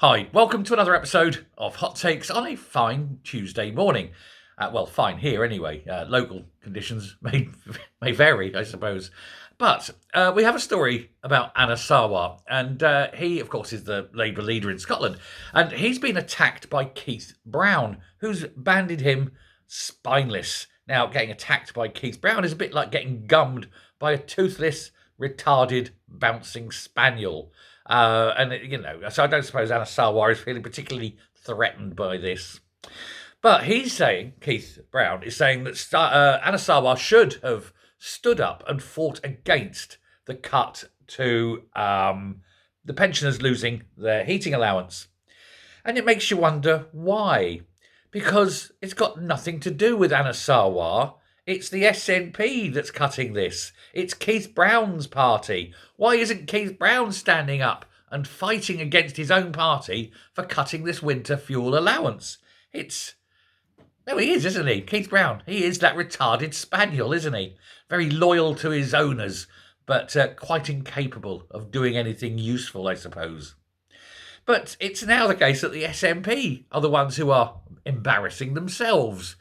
Hi, welcome to another episode of Hot Takes on a fine Tuesday morning. Well, fine here anyway. Local conditions may vary, I suppose. But we have a story about Anna Sarwar, and he, of course, is the Labour leader in Scotland. And he's been attacked by Keith Brown, who's banded him spineless. Now, getting attacked by Keith Brown is a bit like getting gummed by a toothless, retarded, bouncing spaniel. So I don't suppose Anna Sarwar is feeling particularly threatened by this. But Keith Brown is saying that Anna Sarwar should have stood up and fought against the cut to the pensioners losing their heating allowance. And it makes you wonder why. Because it's got nothing to do with Anna Sarwar. It's the SNP that's cutting this. It's Keith Brown's party. Why isn't Keith Brown standing up and fighting against his own party for cutting this winter fuel allowance? No, he is, isn't he? Keith Brown. He is that retarded spaniel, isn't he? Very loyal to his owners, but quite incapable of doing anything useful, I suppose. But it's now the case that the SNP are the ones who are embarrassing themselves.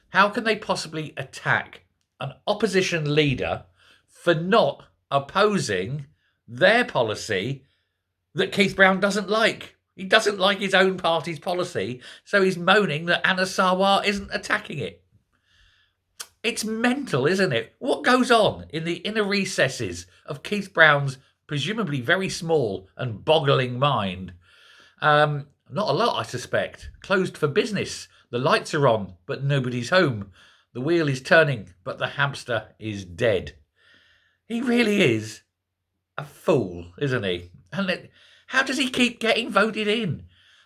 How can they possibly attack an opposition leader for not opposing their policy that Keith Brown doesn't like? He doesn't like his own party's policy, so he's moaning that Anna Sarwar isn't attacking it. It's mental, isn't it? What goes on in the inner recesses of Keith Brown's presumably very small and boggling mind? Not a lot, I suspect. Closed for business. The lights are on, but nobody's home. The wheel is turning, but the hamster is dead. He really is a fool, isn't he? And how does he keep getting voted in?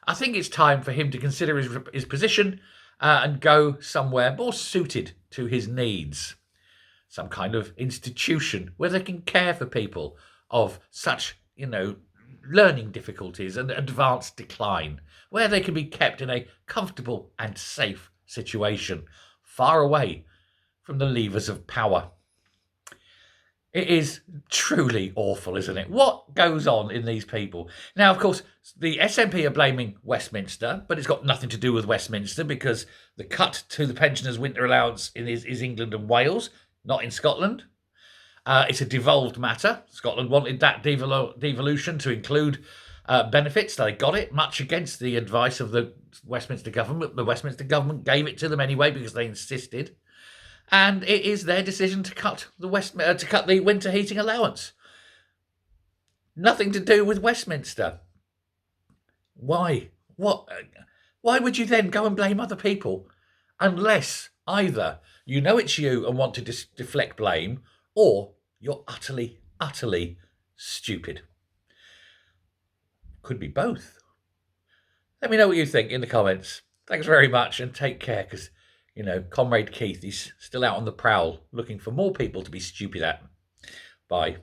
I think it's time for him to consider his position and go somewhere more suited to his needs. Some kind of institution where they can care for people of such, learning difficulties and advanced decline, where they can be kept in a comfortable and safe situation, far away from the levers of power. It is truly awful, isn't it? What goes on in these people? Now, of course, the SNP are blaming Westminster, but it's got nothing to do with Westminster because the cut to the pensioners' winter allowance is England and Wales, not in Scotland. It's a devolved matter. Scotland wanted that devolution to include benefits. They got it, much against the advice of the Westminster government. The Westminster government gave it to them anyway because they insisted. And it is their decision to cut the winter heating allowance. Nothing to do with Westminster. Why? What? Why would you then go and blame other people? Unless either you know it's you and want to deflect blame, or you're utterly, utterly stupid. Could be both. Let me know what you think in the comments. Thanks very much and take care because, Comrade Keith, he's still out on the prowl looking for more people to be stupid at. Bye.